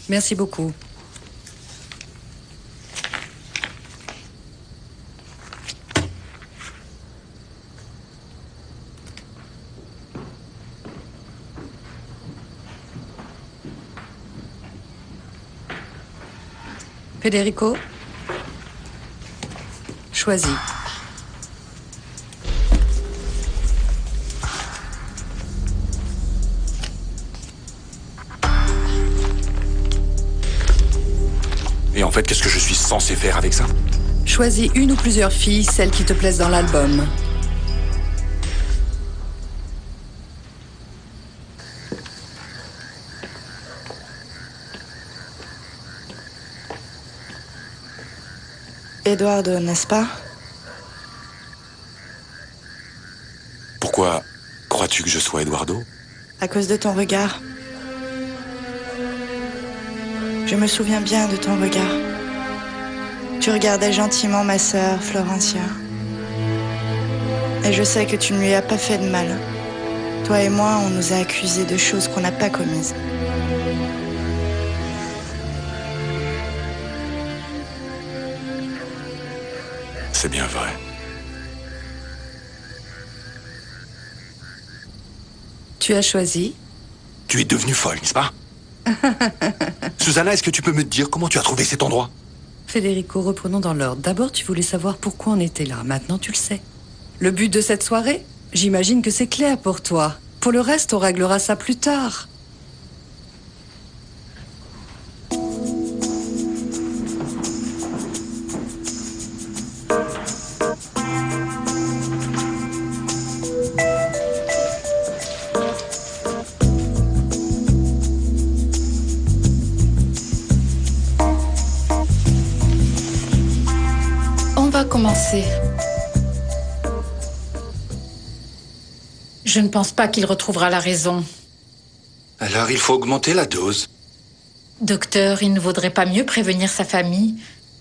Merci beaucoup. Federico, choisis. Et en fait, qu'est-ce que je suis censé faire avec ça? Choisis une ou plusieurs filles, celles qui te plaisent dans l'album. Eduardo, n'est-ce pas? Pourquoi crois-tu que je sois Eduardo? À cause de ton regard. Je me souviens bien de ton regard. Tu regardais gentiment ma sœur, Florencia. Et je sais que tu ne lui as pas fait de mal. Toi et moi, on nous a accusés de choses qu'on n'a pas commises. C'est bien vrai. Tu as choisi? Tu es devenue folle, n'est-ce pas? Susanna, est-ce que tu peux me dire comment tu as trouvé cet endroit? Federico, reprenons dans l'ordre. D'abord, tu voulais savoir pourquoi on était là. Maintenant, tu le sais. Le but de cette soirée? J'imagine que c'est clair pour toi. Pour le reste, on réglera ça plus tard. On va commencer. Je ne pense pas qu'il retrouvera la raison. Alors il faut augmenter la dose. Docteur, il ne vaudrait pas mieux prévenir sa famille?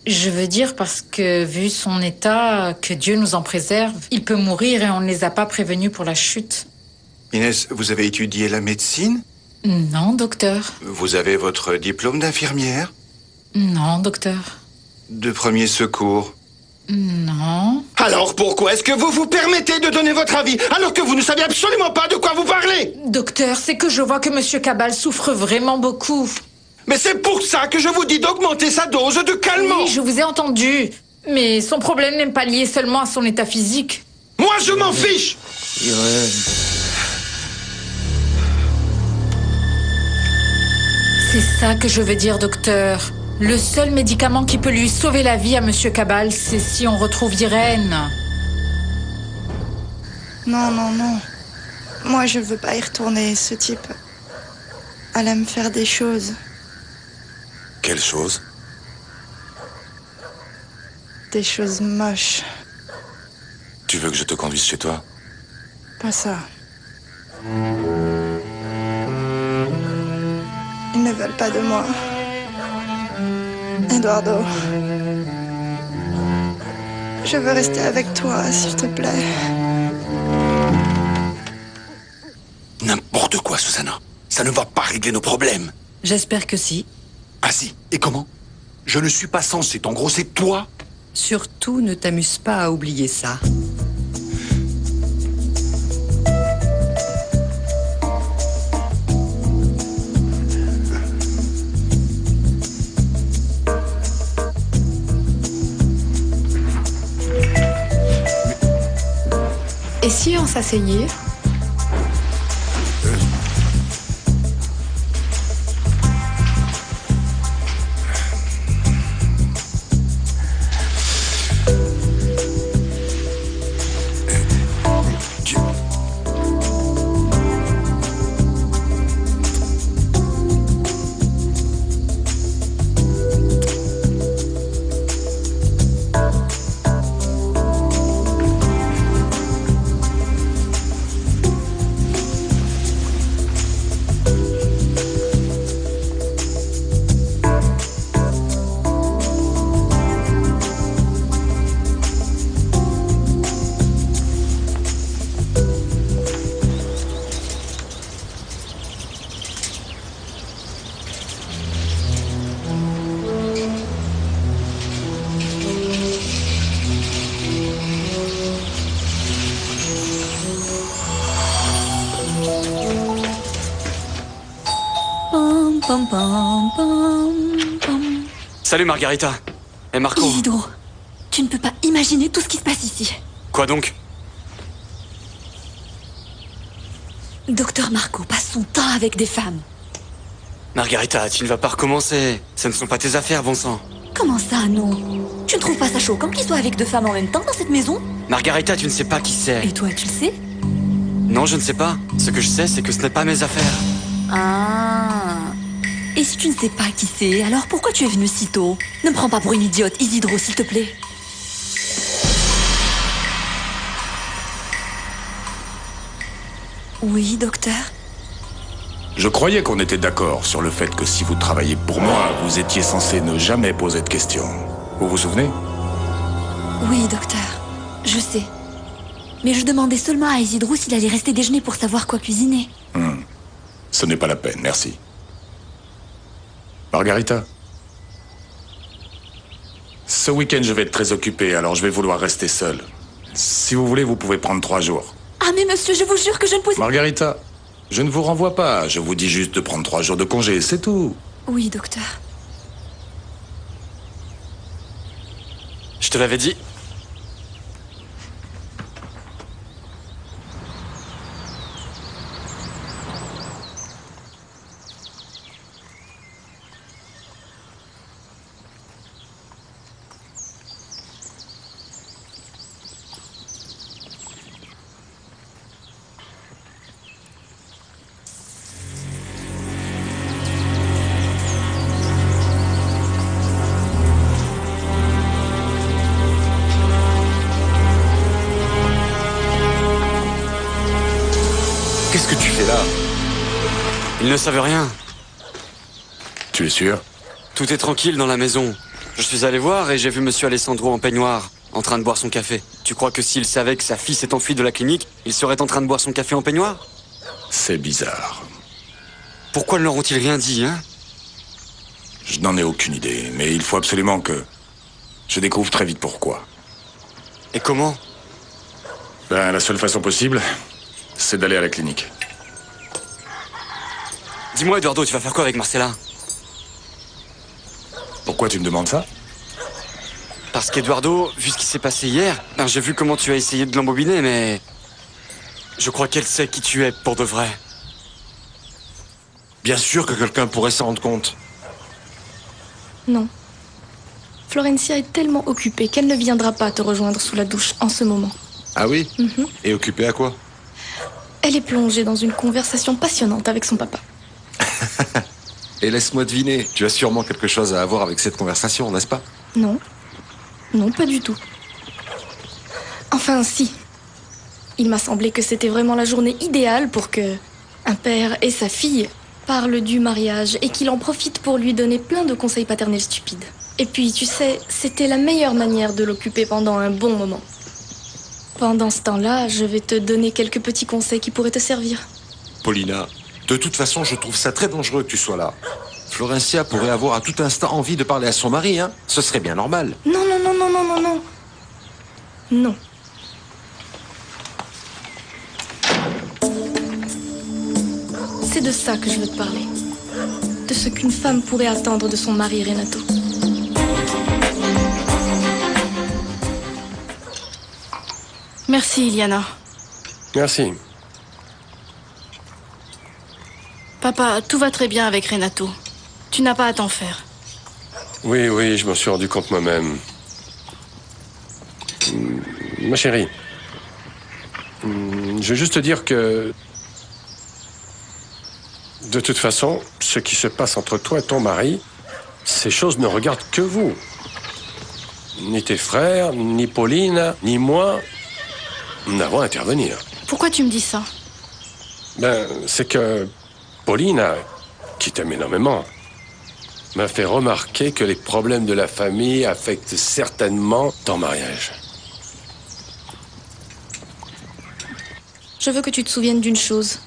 Je veux dire parce que, vu son état, que Dieu nous en préserve, il peut mourir et on ne les a pas prévenus pour la chute. Inès, vous avez étudié la médecine? Non, docteur. Vous avez votre diplôme d'infirmière? Non, docteur. De premier secours? Non. Alors pourquoi est-ce que vous vous permettez de donner votre avis alors que vous ne savez absolument pas de quoi vous parlez? Docteur, c'est que je vois que Monsieur Cabal souffre vraiment beaucoup. Mais c'est pour ça que je vous dis d'augmenter sa dose de calmant. Oui, je vous ai entendu. Mais son problème n'est pas lié seulement à son état physique. Moi, je m'en fiche. C'est ça que je veux dire, docteur. Le seul médicament qui peut lui sauver la vie à Monsieur Cabal, c'est si on retrouve Irène. Non, non, non. Moi, je ne veux pas y retourner. Ce type allait me faire des choses. Quelle chose? Des choses moches. Tu veux que je te conduise chez toi? Pas ça. Ils ne veulent pas de moi. Eduardo. Je veux rester avec toi, s'il te plaît. N'importe quoi, Susanna. Ça ne va pas régler nos problèmes. J'espère que si. Ah si, et comment? Je ne suis pas censé t'engrosser toi? Surtout, ne t'amuse pas à oublier ça. Et si on s'asseyait? pam, pam, pam. Salut Margarita. Et Marco. Isidro, tu ne peux pas imaginer tout ce qui se passe ici. Quoi donc? Docteur Marco passe son temps avec des femmes. Margarita, tu ne vas pas recommencer. Ce ne sont pas tes affaires, bon sang. Comment ça, non? Tu ne trouves pas ça choquant qu'il soit avec deux femmes en même temps dans cette maison? Margarita, tu ne sais pas qui c'est. Et toi, tu le sais? Non, je ne sais pas. Ce que je sais, c'est que ce n'est pas mes affaires. Ah. Et si tu ne sais pas qui c'est, alors pourquoi tu es venu si tôt? Ne me prends pas pour une idiote, Isidro, s'il te plaît. Oui, docteur? Je croyais qu'on était d'accord sur le fait que si vous travailliez pour moi, vous étiez censé ne jamais poser de questions. Vous vous souvenez? Oui, docteur. Je sais. Mais je demandais seulement à Isidro s'il allait rester déjeuner pour savoir quoi cuisiner. Ce n'est pas la peine, merci. Margarita? Ce week-end, je vais être très occupé, alors je vais vouloir rester seul. Si vous voulez, vous pouvez prendre 3 jours. Ah mais monsieur, je vous jure que je ne pose... Margarita, je ne vous renvoie pas. Je vous dis juste de prendre 3 jours de congé, c'est tout. Oui, docteur. Je te l'avais dit. Qu'est-ce que tu fais là? Ils ne savent rien. Tu es sûr? Tout est tranquille dans la maison. Je suis allé voir et j'ai vu monsieur Alessandro en peignoir, en train de boire son café. Tu crois que s'il savait que sa fille s'est enfuie de la clinique, il serait en train de boire son café en peignoir? C'est bizarre. Pourquoi ne leur ont-ils rien dit, hein? Je n'en ai aucune idée, mais il faut absolument que je découvre très vite pourquoi. Et comment? Ben, la seule façon possible, c'est d'aller à la clinique. Dis-moi, Eduardo, tu vas faire quoi avec Marcella? Pourquoi tu me demandes ça? Parce qu'Eduardo, vu ce qui s'est passé hier, j'ai vu comment tu as essayé de l'embobiner, mais... je crois qu'elle sait qui tu es, pour de vrai. Bien sûr que quelqu'un pourrait s'en rendre compte. Non. Florencia est tellement occupée qu'elle ne viendra pas te rejoindre sous la douche en ce moment. Ah oui? Et occupé à quoi? Elle est plongée dans une conversation passionnante avec son papa. Et laisse-moi deviner, tu as sûrement quelque chose à avoir avec cette conversation, n'est-ce pas? Non. Non, pas du tout. Enfin, si. Il m'a semblé que c'était vraiment la journée idéale pour que un père et sa fille parlent du mariage et qu'il en profite pour lui donner plein de conseils paternels stupides. Et puis, tu sais, c'était la meilleure manière de l'occuper pendant un bon moment. Pendant ce temps-là, je vais te donner quelques petits conseils qui pourraient te servir. Paulina, de toute façon, je trouve ça très dangereux que tu sois là. Florencia pourrait avoir à tout instant envie de parler à son mari, hein? Ce serait bien normal. Non, non, non, non, non, non, non. Non. C'est de ça que je veux te parler. De ce qu'une femme pourrait attendre de son mari, Renato. Merci, Iliana. Merci. Papa, tout va très bien avec Renato. Tu n'as pas à t'en faire. Oui, oui, je m'en suis rendu compte moi-même. Ma chérie, je veux juste te dire que... de toute façon, ce qui se passe entre toi et ton mari, ces choses ne regardent que vous. Ni tes frères, ni Pauline, ni moi, nous n'avons à intervenir. Pourquoi tu me dis ça? Ben, c'est que Pauline, qui t'aime énormément, m'a fait remarquer que les problèmes de la famille affectent certainement ton mariage. Je veux que tu te souviennes d'une chose.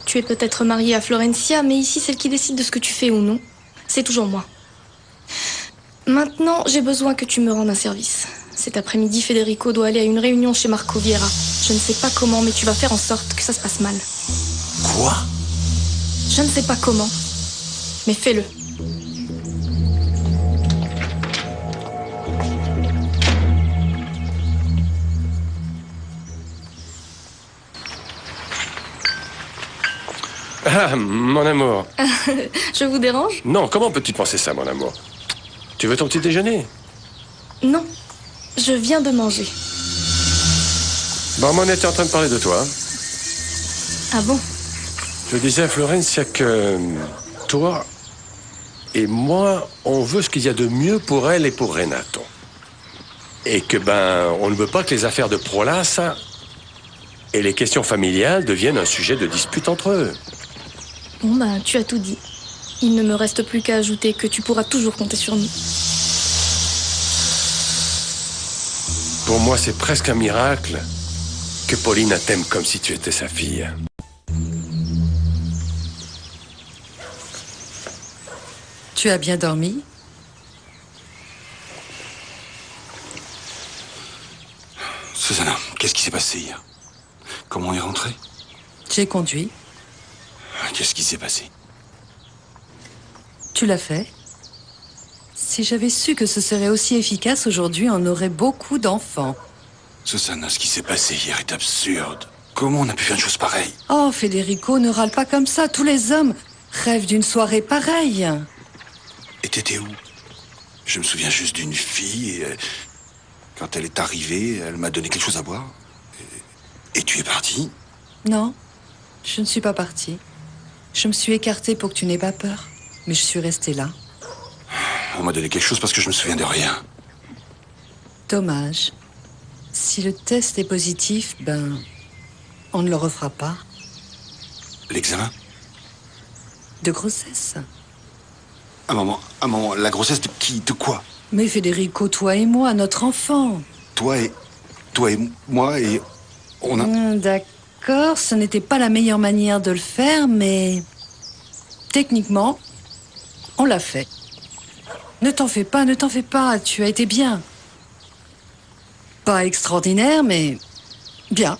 Tu es peut-être marié à Florencia, mais ici, celle qui décide de ce que tu fais ou non, c'est toujours moi. Maintenant, j'ai besoin que tu me rendes un service. Cet après-midi, Federico doit aller à une réunion chez Marco Vieira. Je ne sais pas comment, mais tu vas faire en sorte que ça se passe mal. Quoi? Je ne sais pas comment, Mais fais-le. Ah, mon amour. Je vous dérange? Non, comment peux-tu penser ça, mon amour? Tu veux ton petit déjeuner? Non. Je viens de manger. Bon, on était en train de parler de toi. Ah bon? Je disais à Florencia que toi et moi, on veut ce qu'il y a de mieux pour elle et pour Renato. Et que, on ne veut pas que les affaires de Prolas et les questions familiales deviennent un sujet de dispute entre eux. Bon, tu as tout dit. Il ne me reste plus qu'à ajouter que tu pourras toujours compter sur nous. Pour moi, c'est presque un miracle que Paulina t'aime comme si tu étais sa fille. Tu as bien dormi? Susanna, qu'est-ce qui s'est passé hier? Comment on est rentré? J'ai conduit. Qu'est-ce qui s'est passé? Tu l'as fait? Si j'avais su que ce serait aussi efficace aujourd'hui, on aurait beaucoup d'enfants. Susanna, ce qui s'est passé hier est absurde. Comment on a pu faire une chose pareille? Oh, Federico, ne râle pas comme ça. Tous les hommes rêvent d'une soirée pareille. Et t'étais où? Je me souviens juste d'une fille et quand elle est arrivée, elle m'a donné quelque chose à boire. Et tu es parti? Non, je ne suis pas partie. Je me suis écartée pour que tu n'aies pas peur. Mais je suis restée là. On m'a donné quelque chose parce que je me souviens de rien. Dommage. Si le test est positif, on ne le refera pas. L'examen? De grossesse. Un moment, la grossesse de qui? De quoi? Mais Federico, toi et moi, notre enfant. Toi et moi et on a... D'accord, ce n'était pas la meilleure manière de le faire, mais... Techniquement, on l'a fait. Ne t'en fais pas, tu as été bien. Pas extraordinaire, mais bien.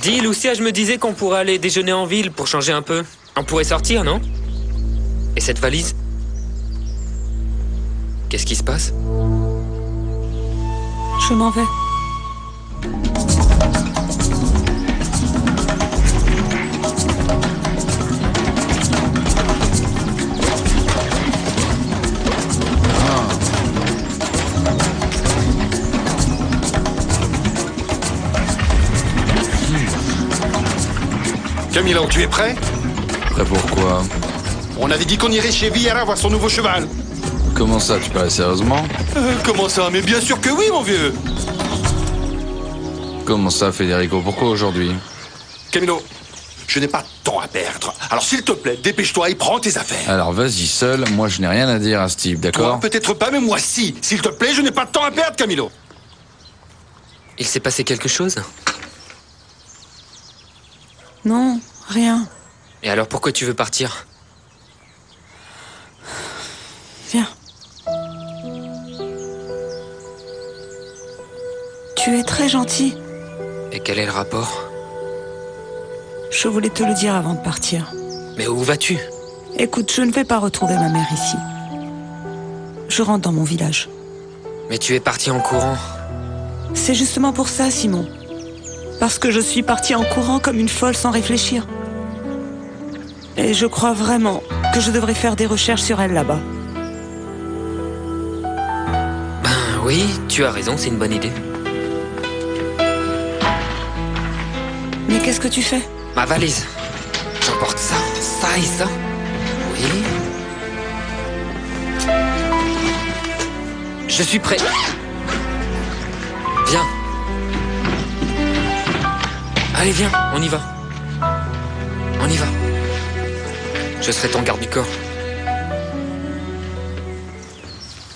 Dis, Lucia, je me disais qu'on pourrait aller déjeuner en ville pour changer un peu. On pourrait sortir, non? Et cette valise? Qu'est-ce qui se passe? Je m'en vais. Camilo, tu es prêt? Prêt pour quoi? On avait dit qu'on irait chez Vieira voir son nouveau cheval. Comment ça, tu parles sérieusement? Comment ça? Mais bien sûr que oui, mon vieux. Comment ça, Federico? Pourquoi aujourd'hui? Camilo, je n'ai pas de temps à perdre. Alors s'il te plaît, dépêche-toi et prends tes affaires. Alors vas-y seul, moi je n'ai rien à dire à ce type, d'accord? Toi, peut-être pas, mais moi si. S'il te plaît, je n'ai pas de temps à perdre, Camilo. Il s'est passé quelque chose? Non, rien. Et alors pourquoi tu veux partir? Viens. Tu es très gentil. Et quel est le rapport? Je voulais te le dire avant de partir. Mais où vas-tu? Écoute, je ne vais pas retrouver ma mère ici. Je rentre dans mon village. Mais tu es parti en courant. C'est justement pour ça, Simon. Parce que je suis partie en courant comme une folle sans réfléchir. Et je crois vraiment que je devrais faire des recherches sur elle là-bas. Oui, tu as raison, c'est une bonne idée. Mais qu'est-ce que tu fais? Ma valise. J'emporte ça, ça et ça. Oui. Je suis prêt. Viens. Allez, viens, on y va. On y va. Je serai ton garde du corps.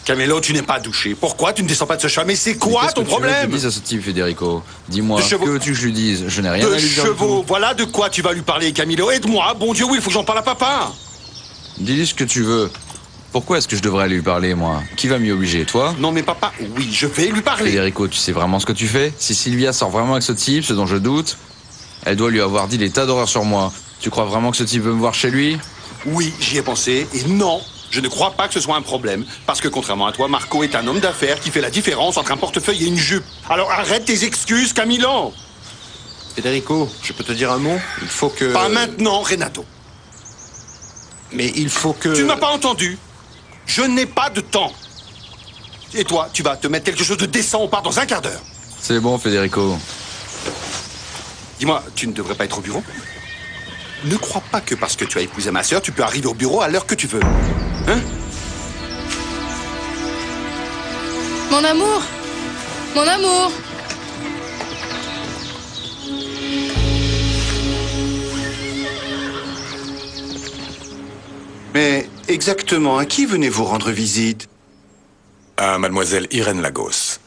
Camilo, tu n'es pas douché. Pourquoi tu ne descends pas de ce cheval? Mais c'est quoi ton problème? Qu'est-ce que tu veux que je dise à ce type, Federico? Dis-moi, que veux-tu que je lui dise? Je n'ai rien à lui dire. De chevaux, voilà de quoi tu vas lui parler, Camilo. Aide-moi, bon Dieu, oui, il faut que j'en parle à papa. Dis-lui ce que tu veux. Pourquoi est-ce que je devrais lui parler, moi? Qui va m'y obliger, toi? Non, mais papa, oui, je vais lui parler. Federico, tu sais vraiment ce que tu fais? Si Sylvia sort vraiment avec ce type, ce dont je doute, elle doit lui avoir dit des tas d'horreurs sur moi. Tu crois vraiment que ce type veut me voir chez lui? Oui, j'y ai pensé, et non, je ne crois pas que ce soit un problème. Parce que contrairement à toi, Marco est un homme d'affaires qui fait la différence entre un portefeuille et une jupe. Alors arrête tes excuses, Camilo. Federico, je peux te dire un mot? Il faut que... Pas maintenant, Renato. Mais il faut que... Tu ne m'as pas entendu. Je n'ai pas de temps. Et toi, tu vas te mettre quelque chose de décent au part dans un quart d'heure. C'est bon, Federico. Dis-moi, tu ne devrais pas être au bureau? Ne crois pas que parce que tu as épousé ma sœur, tu peux arriver au bureau à l'heure que tu veux. Hein? Mon amour! Mon amour! Mais exactement, à qui venez-vous rendre visite? À mademoiselle Irène Lagos.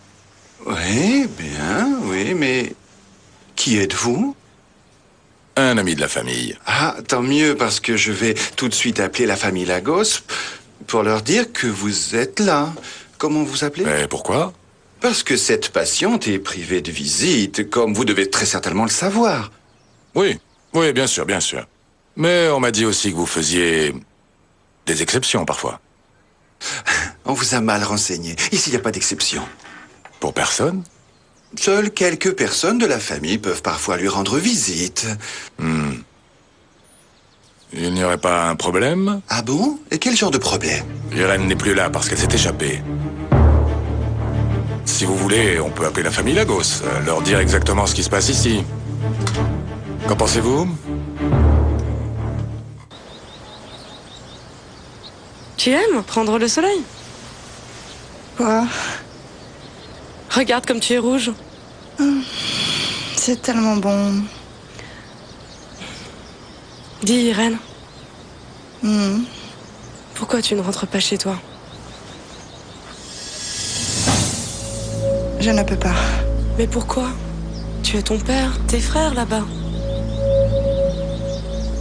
Oui, bien, oui, mais... Qui êtes-vous? Un ami de la famille. Ah, tant mieux, parce que je vais tout de suite appeler la famille Lagos pour leur dire que vous êtes là. Comment vous appelez? Mais pourquoi? Parce que cette patiente est privée de visite, comme vous devez très certainement le savoir. Oui, oui, bien sûr, bien sûr. Mais on m'a dit aussi que vous faisiez des exceptions parfois. On vous a mal renseigné. Ici, il n'y a pas d'exception. Pour personne? Seules quelques personnes de la famille peuvent parfois lui rendre visite. Il n'y aurait pas un problème? Ah bon? Et quel genre de problème? Irène n'est plus là parce qu'elle s'est échappée. Si vous voulez, on peut appeler la famille Lagos, leur dire exactement ce qui se passe ici. Qu'en pensez-vous? Tu aimes prendre le soleil? Quoi? Regarde comme tu es rouge. C'est tellement bon. Dis, Irène. Pourquoi tu ne rentres pas chez toi? Je ne peux pas. Mais pourquoi? Tu as ton père, tes frères là-bas.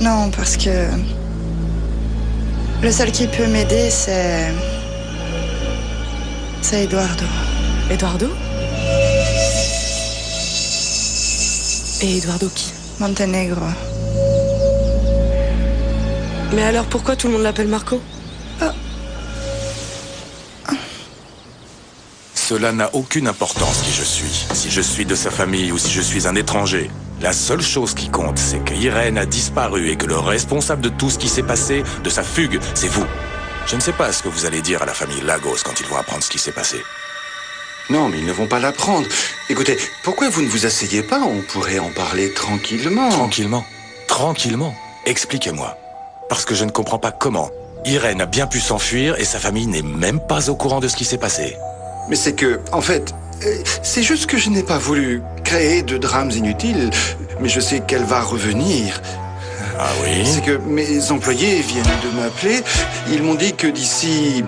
Non, parce que... Le seul qui peut m'aider, c'est Eduardo. Eduardo? Et Eduardo qui? Montenegro. Mais alors pourquoi tout le monde l'appelle Marco? Cela n'a aucune importance qui je suis. Si je suis de sa famille ou si je suis un étranger. La seule chose qui compte, c'est que Irène a disparu et que le responsable de tout ce qui s'est passé, de sa fugue, c'est vous. Je ne sais pas ce que vous allez dire à la famille Lagos quand ils vont apprendre ce qui s'est passé. Non, mais ils ne vont pas l'apprendre. Écoutez, pourquoi vous ne vous asseyez pas? On pourrait en parler tranquillement. Tranquillement? Tranquillement? Expliquez-moi. Parce que je ne comprends pas comment. Irène a bien pu s'enfuir et sa famille n'est même pas au courant de ce qui s'est passé. Mais c'est que, en fait, c'est juste que je n'ai pas voulu créer de drames inutiles, mais je sais qu'elle va revenir. Ah oui? C'est que mes employés viennent de m'appeler. Ils m'ont dit que d'ici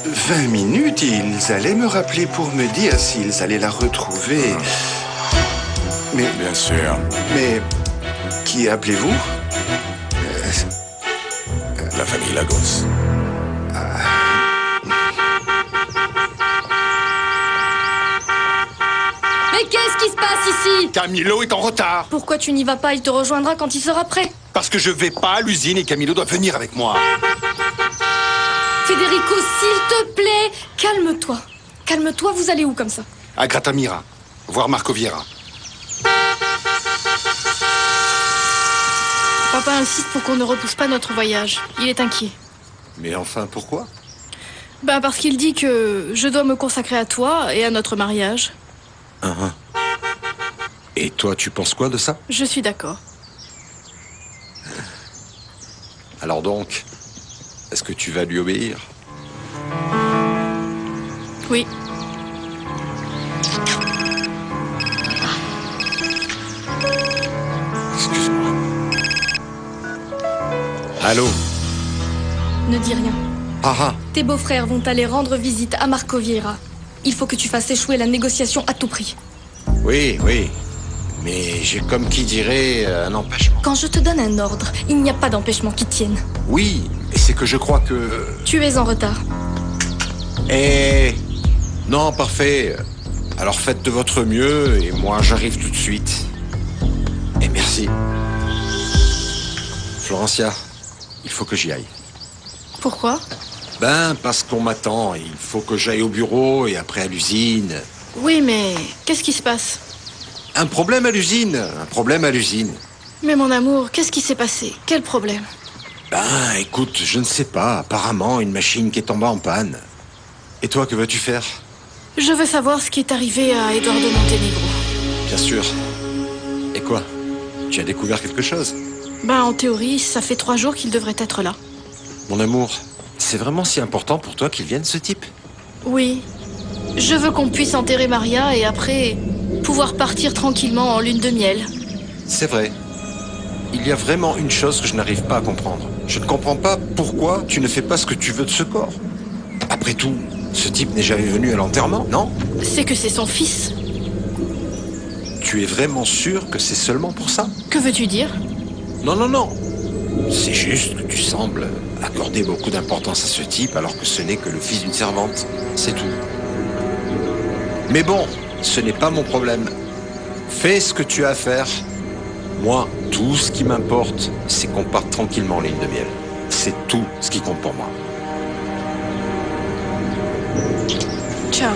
20 minutes, ils allaient me rappeler pour me dire s'ils allaient la retrouver. Mais... Bien sûr. Mais... Qui appelez-vous? La famille Lagos. Mais qu'est-ce qui se passe ici? Camilo est en retard. Pourquoi tu n'y vas pas? Il te rejoindra quand il sera prêt. Parce que je vais pas à l'usine et Camilo doit venir avec moi. Federico, s'il te plaît, calme-toi. Calme-toi, vous allez où comme ça? À Gratamira, voir Marco Vieira. Papa insiste pour qu'on ne repousse pas notre voyage. Il est inquiet. Mais enfin, pourquoi? Ben parce qu'il dit que je dois me consacrer à toi et à notre mariage. Et toi, tu penses quoi de ça? Je suis d'accord. Alors donc, est-ce que tu vas lui obéir? Oui. Excuse-moi. Allô? Ne dis rien. Ah. Tes beaux-frères vont aller rendre visite à Marco Vieira. Il faut que tu fasses échouer la négociation à tout prix. Oui. Mais j'ai comme qui dirait un empêchement. Quand je te donne un ordre, il n'y a pas d'empêchement qui tienne. Oui, et c'est que je crois que... Tu es en retard. Non, parfait. Alors faites de votre mieux et moi j'arrive tout de suite. Et merci. Florencia, il faut que j'y aille. Pourquoi? Ben, parce qu'on m'attend. Il faut que j'aille au bureau et après à l'usine. Oui, mais qu'est-ce qui se passe? Un problème à l'usine. Un problème à l'usine. Mais mon amour, qu'est-ce qui s'est passé? Quel problème? Ben, écoute, je ne sais pas. Apparemment, une machine qui est tombée en panne. Et toi, que vas-tu faire? Je veux savoir ce qui est arrivé à Eduardo Montenegro. Bien sûr. Et quoi? Tu as découvert quelque chose? Ben, en théorie, ça fait 3 jours qu'il devrait être là. Mon amour, c'est vraiment si important pour toi qu'il vienne, ce type? Oui. Je veux qu'on puisse enterrer Maria et après, pouvoir partir tranquillement en lune de miel. C'est vrai. Il y a vraiment une chose que je n'arrive pas à comprendre. Je ne comprends pas pourquoi tu ne fais pas ce que tu veux de ce corps. Après tout, ce type n'est jamais venu à l'enterrement, non? C'est que c'est son fils. Tu es vraiment sûr que c'est seulement pour ça? Que veux-tu dire? Non, non, non. C'est juste que tu sembles accorder beaucoup d'importance à ce type alors que ce n'est que le fils d'une servante. C'est tout. Mais bon, ce n'est pas mon problème. Fais ce que tu as à faire. Moi, tout ce qui m'importe, c'est qu'on parte tranquillement en ligne de miel. C'est tout ce qui compte pour moi. Ciao.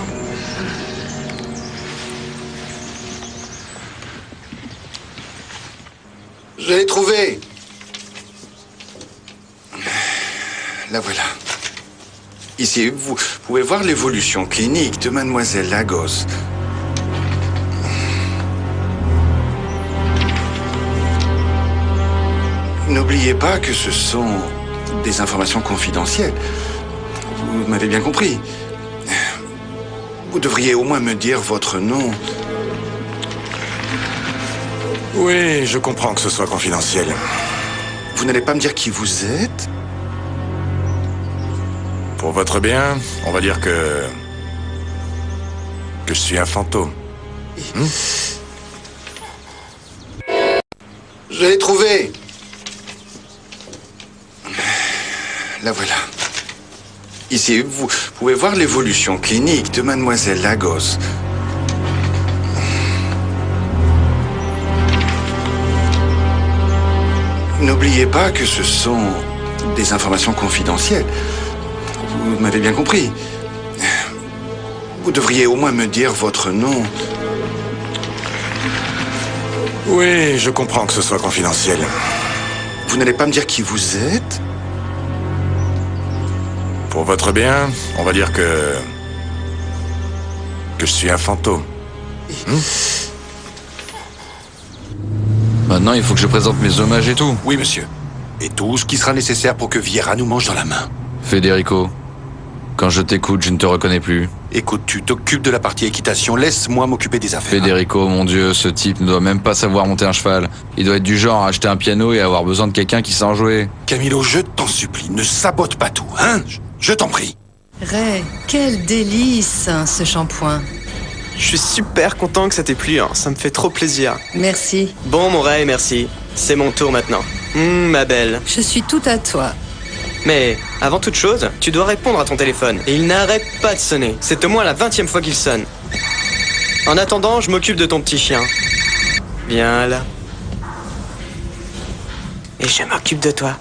Je l'ai trouvé. La voilà. Ici, vous pouvez voir l'évolution clinique de Mademoiselle Lagos. N'oubliez pas que ce sont des informations confidentielles. Vous m'avez bien compris. Vous devriez au moins me dire votre nom. Oui, je comprends que ce soit confidentiel. Vous n'allez pas me dire qui vous êtes? Pour votre bien, on va dire que je suis un fantôme. Je l'ai trouvé. La voilà. Ici, vous pouvez voir l'évolution clinique de Mademoiselle Lagos. N'oubliez pas que ce sont des informations confidentielles. Vous m'avez bien compris. Vous devriez au moins me dire votre nom. Oui, je comprends que ce soit confidentiel. Vous n'allez pas me dire qui vous êtes? Pour votre bien, on va dire que je suis un fantôme. Maintenant, il faut que je présente mes hommages et tout. Oui, monsieur. Et tout ce qui sera nécessaire pour que Vieira nous mange dans la main. Federico, quand je t'écoute, je ne te reconnais plus. Écoute, tu t'occupes de la partie équitation, laisse-moi m'occuper des affaires. Federico, mon Dieu, ce type ne doit même pas savoir monter un cheval. Il doit être du genre à acheter un piano et avoir besoin de quelqu'un qui sait en jouer. Camilo, je t'en supplie, ne sabote pas tout, hein? Je t'en prie. Ray, quel délice, ce shampoing. Je suis super content que ça t'ait plu, hein. Ça me fait trop plaisir. Merci. Bon, mon Ray, merci. C'est mon tour maintenant. Ma belle. Je suis tout à toi. Mais, avant toute chose, tu dois répondre à ton téléphone. Et il n'arrête pas de sonner. C'est au moins la 20e fois qu'il sonne. En attendant, je m'occupe de ton petit chien. Viens là. Et je m'occupe de toi,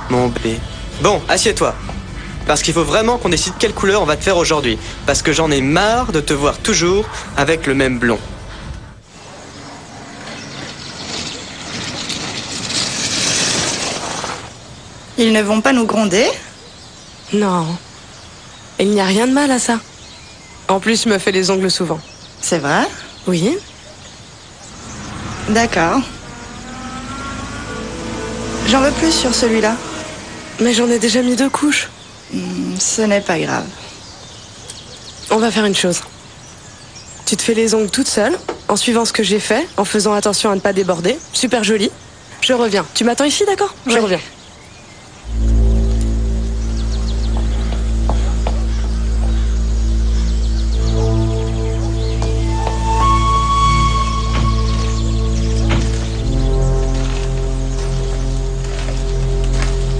mon bébé. Bon, assieds-toi. Parce qu'il faut vraiment qu'on décide quelle couleur on va te faire aujourd'hui. Parce que j'en ai marre de te voir toujours avec le même blond. Ils ne vont pas nous gronder? Non. Il n'y a rien de mal à ça. En plus, je me fais les ongles souvent. C'est vrai? Oui. D'accord. J'en veux plus sur celui-là. Mais j'en ai déjà mis 2 couches. Ce n'est pas grave. On va faire une chose. Tu te fais les ongles toute seule, en suivant ce que j'ai fait, en faisant attention à ne pas déborder. Super joli. Je reviens. Tu m'attends ici, d'accord? Je reviens.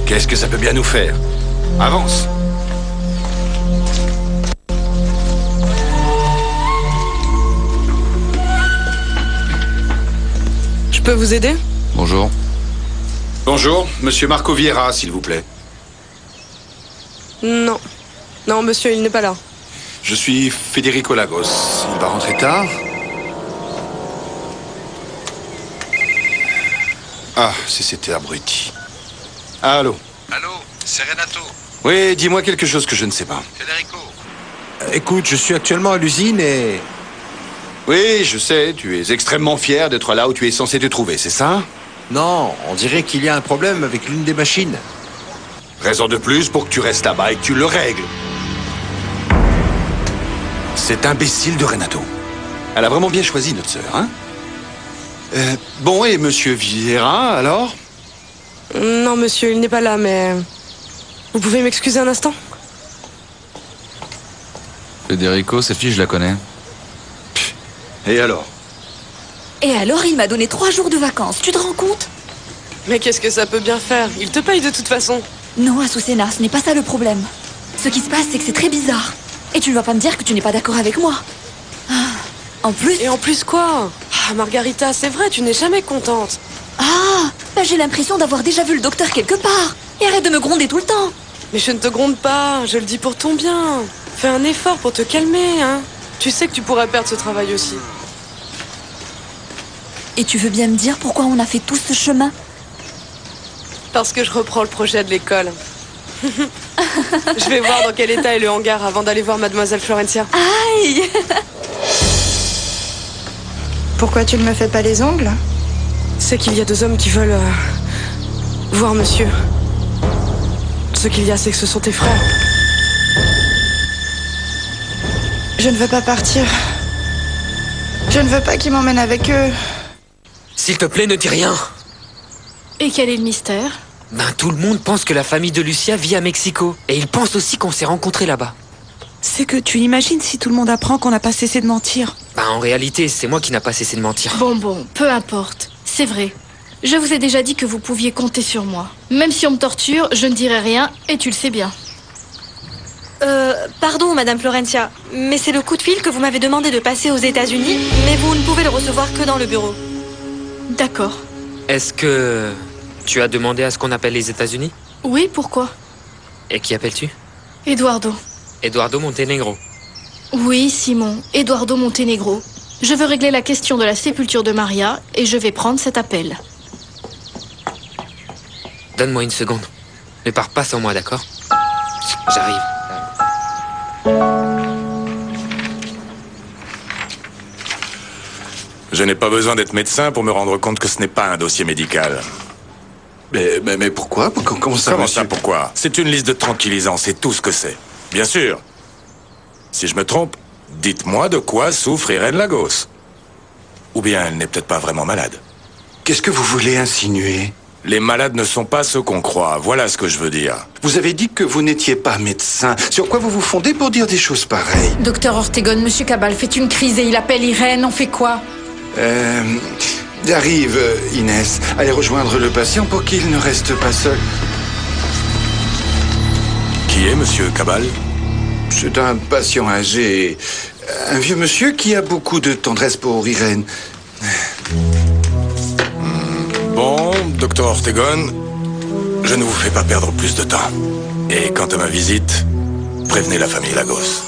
Qu'est-ce que ça peut bien nous faire? Avance. Je peux vous aider? Bonjour. Bonjour, monsieur Marco Vieira, s'il vous plaît. Non. Non, monsieur, il n'est pas là. Je suis Federico Lagos. Il va rentrer tard. Ah, c'est cet abruti. Allô? Allô, c'est Renato. Oui, dis-moi quelque chose que je ne sais pas. Federico. Écoute, je suis actuellement à l'usine et... Oui, je sais, tu es extrêmement fier d'être là où tu es censé te trouver, c'est ça? Non, on dirait qu'il y a un problème avec l'une des machines. Raison de plus pour que tu restes là-bas et que tu le règles. Cet imbécile de Renato. Elle a vraiment bien choisi notre sœur, hein? Bon, et monsieur Vieira, alors? Non, monsieur, il n'est pas là, mais... Vous pouvez m'excuser un instant? Federico, cette fille, je la connais. Et alors? Et alors, il m'a donné 3 jours de vacances, tu te rends compte? Mais qu'est-ce que ça peut bien faire? Il te paye de toute façon. Non, Azucena, ce n'est pas ça le problème. Ce qui se passe, c'est que c'est très bizarre. Et tu ne vas pas me dire que tu n'es pas d'accord avec moi. En plus... Et en plus quoi? Ah, Margarita, c'est vrai, tu n'es jamais contente. Ah, bah j'ai l'impression d'avoir déjà vu le docteur quelque part. Et arrête de me gronder tout le temps. Mais je ne te gronde pas, je le dis pour ton bien. Fais un effort pour te calmer, hein. Tu sais que tu pourrais perdre ce travail aussi. Et tu veux bien me dire pourquoi on a fait tout ce chemin? Parce que je reprends le projet de l'école. Je vais voir dans quel état est le hangar avant d'aller voir Mademoiselle Florencia. Aïe! Pourquoi tu ne me fais pas les ongles? C'est qu'il y a 2 hommes qui veulent... voir monsieur. Ce qu'il y a, c'est que ce sont tes frères. Je ne veux pas partir. Je ne veux pas qu'ils m'emmènent avec eux. S'il te plaît, ne dis rien. Et quel est le mystère? Ben, tout le monde pense que la famille de Lucia vit à Mexico. Et ils pensent aussi qu'on s'est rencontrés là-bas. C'est que tu imagines si tout le monde apprend qu'on n'a pas cessé de mentir. Ben, en réalité, c'est moi qui n'a pas cessé de mentir. Bon, peu importe. C'est vrai. Je vous ai déjà dit que vous pouviez compter sur moi. Même si on me torture, je ne dirai rien, et tu le sais bien. Pardon, Madame Florencia, mais c'est le coup de fil que vous m'avez demandé de passer aux États-Unis, mais vous ne pouvez le recevoir que dans le bureau. D'accord. Est-ce que tu as demandé à ce qu'on appelle les États-Unis? Oui, pourquoi? Et qui appelles-tu? Eduardo. Eduardo Montenegro. Oui, Simon, Eduardo Montenegro. Je veux régler la question de la sépulture de Maria, et je vais prendre cet appel. Donne-moi une seconde. Ne pars pas sans moi, d'accord? J'arrive. Je n'ai pas besoin d'être médecin pour me rendre compte que ce n'est pas un dossier médical. Mais pourquoi? Comment ça, Comment monsieur? ça, pourquoi? C'est une liste de tranquillisants, c'est tout ce que c'est. Bien sûr. Si je me trompe, dites-moi de quoi souffre Irène Lagos. Ou bien elle n'est peut-être pas vraiment malade. Qu'est-ce que vous voulez insinuer? Les malades ne sont pas ceux qu'on croit, voilà ce que je veux dire. Vous avez dit que vous n'étiez pas médecin. Sur quoi vous vous fondez pour dire des choses pareilles? Docteur Ortegon, Monsieur Cabal fait une crise et il appelle Irène, on fait quoi? J'arrive, Inès. Allez rejoindre le patient pour qu'il ne reste pas seul. Qui est Monsieur Cabal? C'est un patient âgé. Un vieux monsieur qui a beaucoup de tendresse pour Irène. Bon, docteur Ortegon, je ne vous fais pas perdre plus de temps. Et quant à ma visite, prévenez la famille Lagos.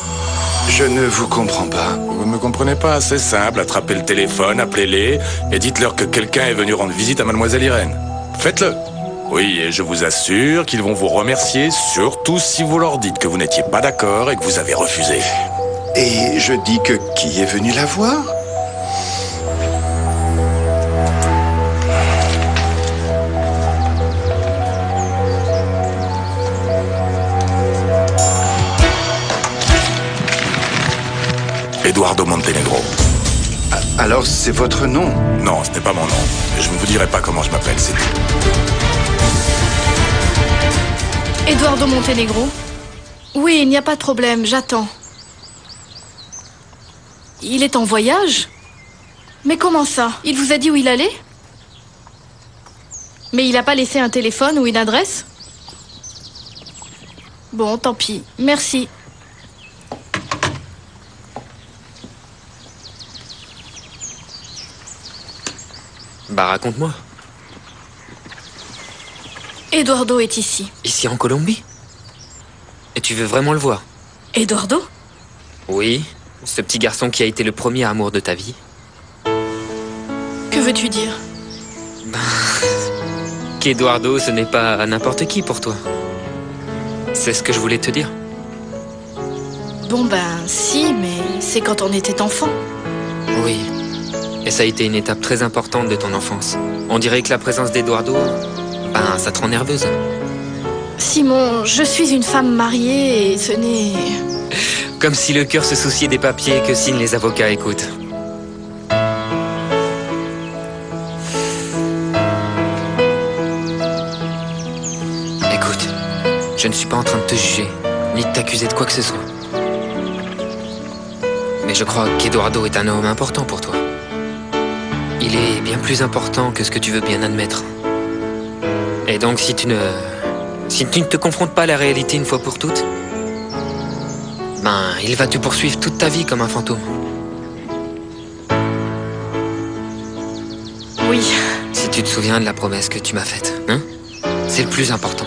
Je ne vous comprends pas. Vous ne me comprenez pas? C'est simple, attrapez le téléphone, appelez-les et dites-leur que quelqu'un est venu rendre visite à mademoiselle Irène. Faites-le. Oui, et je vous assure qu'ils vont vous remercier, surtout si vous leur dites que vous n'étiez pas d'accord et que vous avez refusé. Et je dis que qui est venu la voir? Eduardo Montenegro. Alors c'est votre nom? Non, ce n'est pas mon nom. Je ne vous dirai pas comment je m'appelle, c'est tout. Eduardo Montenegro? Oui, il n'y a pas de problème, j'attends. Il est en voyage? Mais comment ça? Il vous a dit où il allait? Mais il n'a pas laissé un téléphone ou une adresse? Bon, tant pis. Merci. Bah, raconte-moi. Eduardo est ici. Ici en Colombie? Et tu veux vraiment le voir? Eduardo? Oui, ce petit garçon qui a été le premier amour de ta vie. Que veux-tu dire? Qu'Eduardo, ce n'est pas n'importe qui pour toi. C'est ce que je voulais te dire. Bon si, mais c'est quand on était enfant. Oui. Et ça a été une étape très importante de ton enfance. On dirait que la présence d'Eduardo, ça te rend nerveuse. Simon, je suis une femme mariée et ce n'est... Comme si le cœur se souciait des papiers que signent les avocats, écoute. Écoute, je ne suis pas en train de te juger, ni de t'accuser de quoi que ce soit. Mais je crois qu'Eduardo est un homme important pour toi. Il est bien plus important que ce que tu veux bien admettre. Et donc, si tu ne te confrontes pas à la réalité une fois pour toutes, il va te poursuivre toute ta vie comme un fantôme. Oui. Si tu te souviens de la promesse que tu m'as faite, hein? C'est le plus important.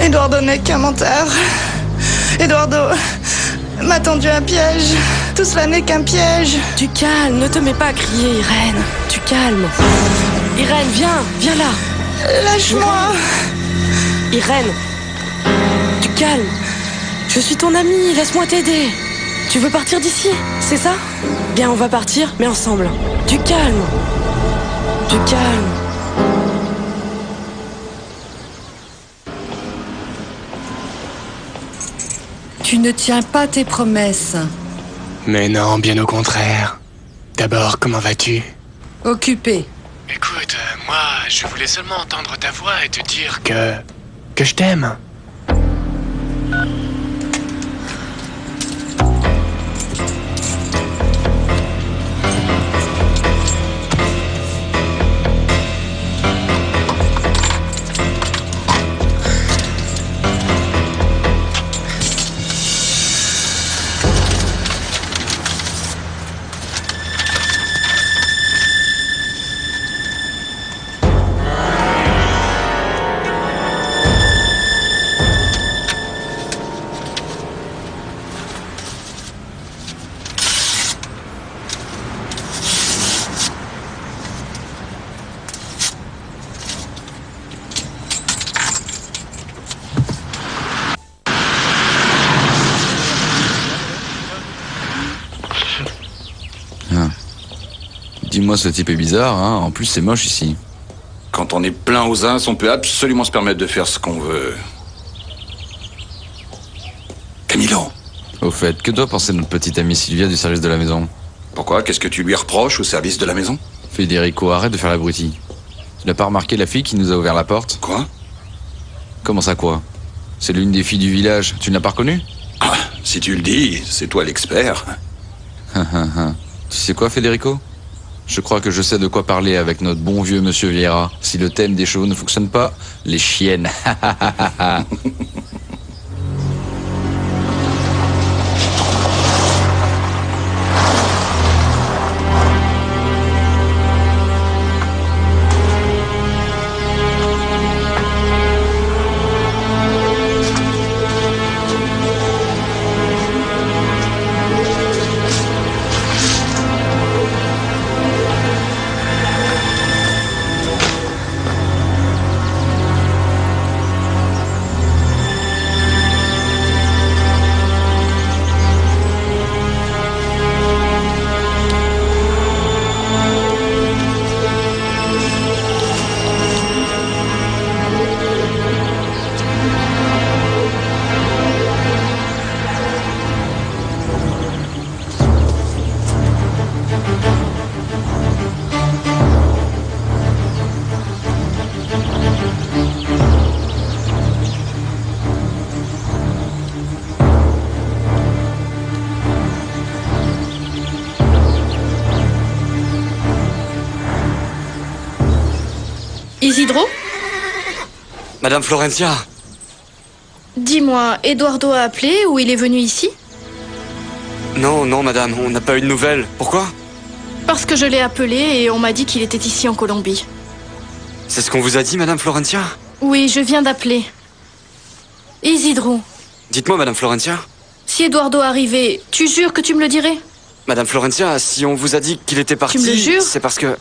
Eduardo n'est qu'un menteur. Eduardo m'a tendu un piège. Tout cela n'est qu'un piège. Tu calmes, ne te mets pas à crier, Irène. Tu calmes. Irène, viens là. Lâche-moi. Irène, tu calmes. Je suis ton amie, laisse-moi t'aider. Tu veux partir d'ici, c'est ça? Bien, on va partir, mais ensemble. Du calme. Du calme. Tu ne tiens pas tes promesses. Mais non, bien au contraire. D'abord, comment vas-tu? Occupé. Écoute, moi, je voulais seulement entendre ta voix et te dire que je t'aime. Dis-moi, ce type est bizarre, hein. En plus, c'est moche ici. Quand on est plein aux uns, on peut absolument se permettre de faire ce qu'on veut. Camilo. Au fait, que doit penser notre petite amie Sylvia du service de la maison? Pourquoi? Qu'est-ce que tu lui reproches au service de la maison? Federico, arrête de faire l'abruti. Tu n'as pas remarqué la fille qui nous a ouvert la porte? Quoi? Comment ça, quoi? C'est l'une des filles du village. Tu ne l'as pas reconnue? Ah, si tu le dis, c'est toi l'expert. Tu sais quoi, Federico? Je crois que je sais de quoi parler avec notre bon vieux monsieur Vieira. Si le thème des chevaux ne fonctionne pas, les chiennes. Isidro? Madame Florencia. Dis-moi, Eduardo a appelé ou il est venu ici? Non, madame, on n'a pas eu de nouvelles. Pourquoi? Parce que je l'ai appelé et on m'a dit qu'il était ici en Colombie. C'est ce qu'on vous a dit, Madame Florentia? Oui, je viens d'appeler. Isidro, Dites-moi, Madame Florentia. si Eduardo arrivait, tu jures que tu me le dirais? Madame Florentia, si on vous a dit qu'il était parti... Tu me le jures? C'est parce que...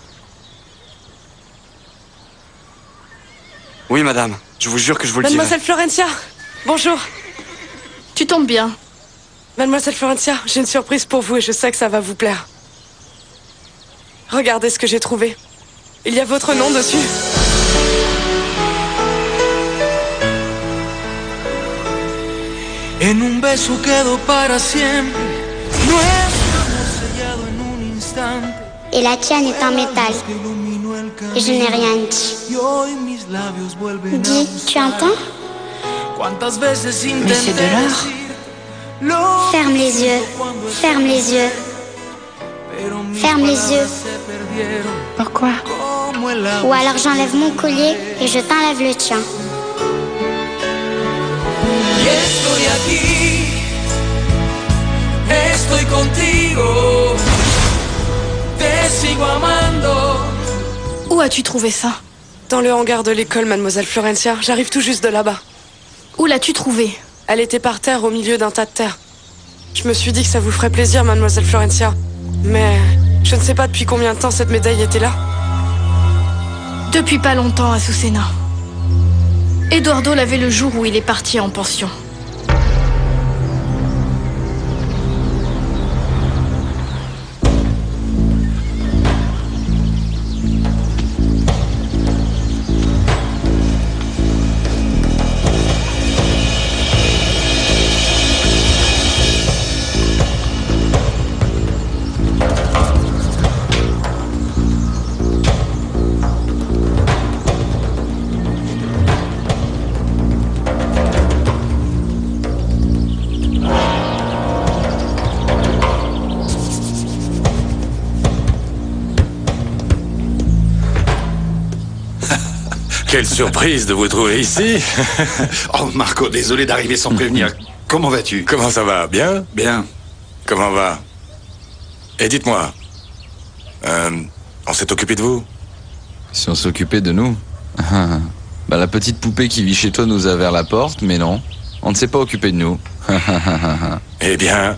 Oui, madame. Je vous jure que je vous le dirai. Mademoiselle Florentia, bonjour. Tu tombes bien. Mademoiselle Florentia, j'ai une surprise pour vous et je sais que ça va vous plaire. Regardez ce que j'ai trouvé. Il y a votre nom dessus. En un beso quedó para siempre. Nuestro amor sellado en un instante. Et la tienne est en métal. Et je n'ai rien dit. Dis, tu entends? Mais c'est de l'art. Ferme les yeux. Ferme les yeux. Ferme les yeux. Pourquoi? Ou alors j'enlève mon collier et je t'enlève le tien. Y estoy aquí. Estoy contigo. Te sigo amando. Où as-tu trouvé ça? Dans le hangar de l'école, Mademoiselle Florentia. J'arrive tout juste de là-bas. Où l'as-tu trouvée? Elle était par terre au milieu d'un tas de terre. Je me suis dit que ça vous ferait plaisir, Mademoiselle Florentia. Mais je ne sais pas depuis combien de temps cette médaille était là. Depuis pas longtemps, Azucena. Eduardo l'avait le jour où il est parti en pension. Quelle surprise de vous trouver ici. Oh, Marco, désolé d'arriver sans prévenir. Comment vas-tu? Comment ça va? Bien? Bien. Comment va? Et dites-moi, on s'est occupé de vous? Si on s'occupait de nous? Bah, la petite poupée qui vit chez toi nous a vers la porte, mais non, on ne s'est pas occupé de nous. Eh bien,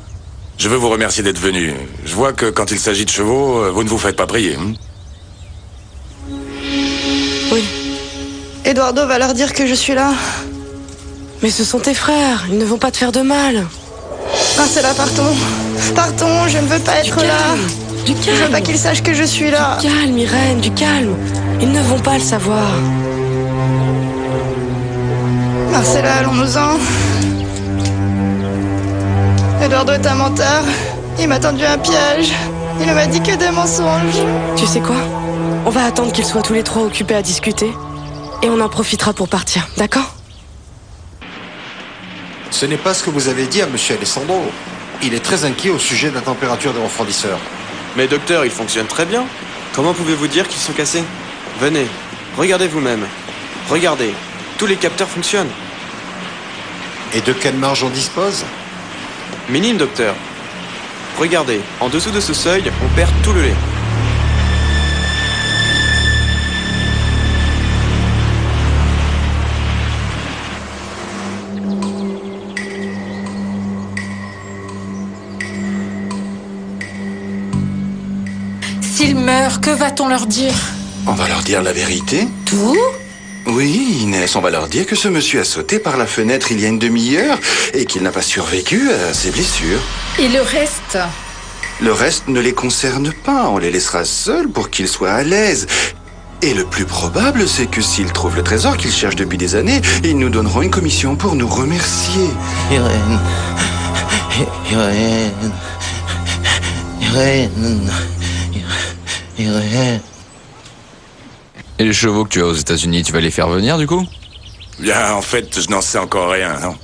je veux vous remercier d'être venu. Je vois que quand il s'agit de chevaux, vous ne vous faites pas prier. Oui. Eduardo va leur dire que je suis là. Mais ce sont tes frères, ils ne vont pas te faire de mal. Marcella, partons. Partons, je ne veux pas être là. Du calme. Je veux pas qu'ils sachent que je suis là. Du calme, Irène, du calme. Ils ne vont pas le savoir. Marcella, allons-nous-en. Eduardo est un menteur. Il m'a tendu un piège. Il ne m'a dit que des mensonges. Tu sais quoi? On va attendre qu'ils soient tous les trois occupés à discuter. Et on en profitera pour partir, d'accord? Ce n'est pas ce que vous avez dit à Monsieur Alessandro. Il est très inquiet au sujet de la température des refroidisseurs. Mais docteur, il fonctionne très bien. Comment pouvez-vous dire qu'ils sont cassés? Venez, regardez vous-même. Regardez, tous les capteurs fonctionnent. Et de quelle marge on dispose? Minime, docteur. Regardez, en dessous de ce seuil, on perd tout le lait. S'ils meurent, que va-t-on leur dire? On va leur dire la vérité. Tout? Oui, Inès, on va leur dire que ce monsieur a sauté par la fenêtre il y a une demi-heure et qu'il n'a pas survécu à ses blessures. Et le reste? Le reste ne les concerne pas, on les laissera seuls pour qu'ils soient à l'aise. Et le plus probable, c'est que s'ils trouvent le trésor qu'ils cherchent depuis des années, ils nous donneront une commission pour nous remercier. Irène. Irène. Irène. Irène. Et les chevaux que tu as aux États-Unis, tu vas les faire venir du coup? Bien, en fait, je n'en sais encore rien, non.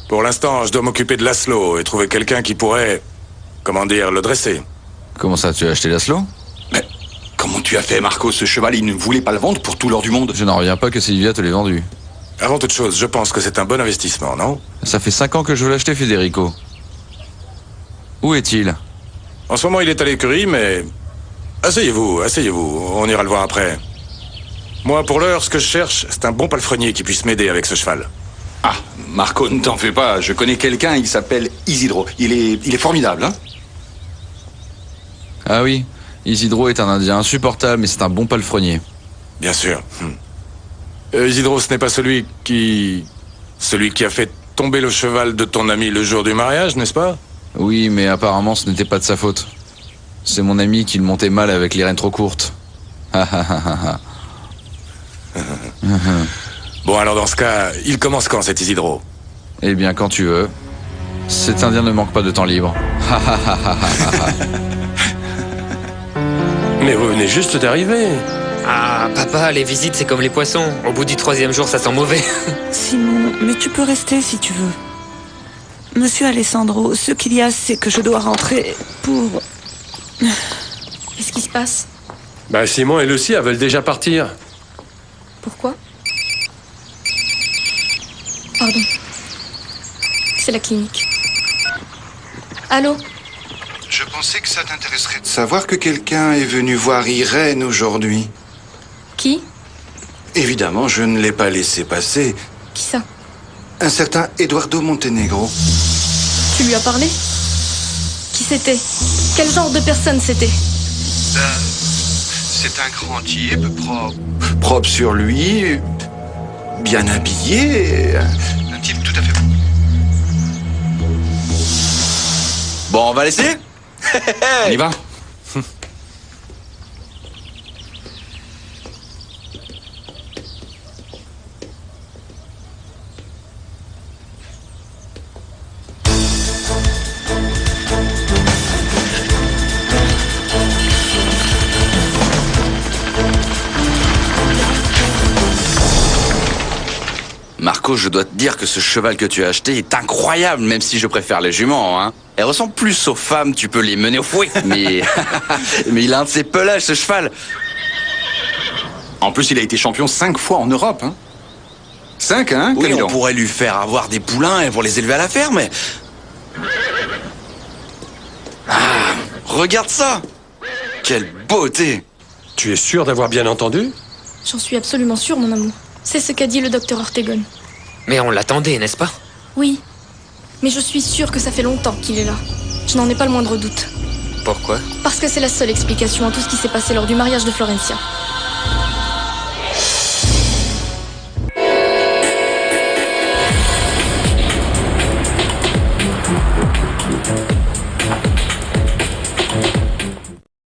Pour l'instant, je dois m'occuper de Laszlo et trouver quelqu'un qui pourrait, comment dire, le dresser. Comment ça, tu as acheté Laszlo? Mais comment tu as fait, Marco? Ce cheval, il ne voulait pas le vendre pour tout l'or du monde. Je n'en reviens pas que Sylvia te l'ait vendu. Avant toute chose, je pense que c'est un bon investissement, non? Ça fait 5 ans que je veux l'acheter, Federico. Où est-il? En ce moment, il est à l'écurie, mais Asseyez-vous, asseyez-vous. On ira le voir après. Moi, pour l'heure, ce que je cherche, c'est un bon palefrenier qui puisse m'aider avec ce cheval. Ah, Marco, ne t'en fais pas. Je connais quelqu'un, il s'appelle Isidro. Il est formidable, hein? Ah oui, Isidro est un Indien insupportable, mais c'est un bon palefrenier. Bien sûr. Isidro, ce n'est pas celui qui a fait tomber le cheval de ton ami le jour du mariage, n'est-ce pas? Oui, mais apparemment ce n'était pas de sa faute. C'est mon ami qui le montait mal avec les rênes trop courtes. Bon, alors dans ce cas, il commence quand cet Isidro? Eh bien, quand tu veux. Cet Indien ne manque pas de temps libre. Mais vous venez juste d'arriver. Ah, papa, les visites, c'est comme les poissons. Au bout du 3e jour, ça sent mauvais. Simon, mais tu peux rester si tu veux. Monsieur Alessandro, ce qu'il y a, c'est que je dois rentrer pour... Qu'est-ce qui se passe? Bah, Simon et Lucia veulent déjà partir. Pourquoi? Pardon. C'est la clinique. Allô? Je pensais que ça t'intéresserait de savoir que quelqu'un est venu voir Irène aujourd'hui. Qui? Évidemment, je ne l'ai pas laissé passer. Qui ça? Un certain Eduardo Montenegro. Tu lui as parlé? Qui c'était? Quel genre de personne c'était? C'est un grand type, propre sur lui, bien habillé, un type tout à fait... Bon, on va laisser? On y va? Marco, je dois te dire que ce cheval que tu as acheté est incroyable, même si je préfère les juments, hein. Elles ressemblent plus aux femmes, tu peux les mener au fouet. Mais il a un de ces pelages, ce cheval. En plus, il a été champion 5 fois en Europe, hein. 5, hein, Oui, Camilo? on pourrait lui faire avoir des poulains pour les élever à la ferme. Ah, regarde ça! Quelle beauté! Tu es sûr d'avoir bien entendu? J'en suis absolument sûre, mon amour. C'est ce qu'a dit le docteur Ortegon. Mais on l'attendait, n'est-ce pas? Oui. Mais je suis sûre que ça fait longtemps qu'il est là. Je n'en ai pas le moindre doute. Pourquoi? Parce que c'est la seule explication à tout ce qui s'est passé lors du mariage de Florencia.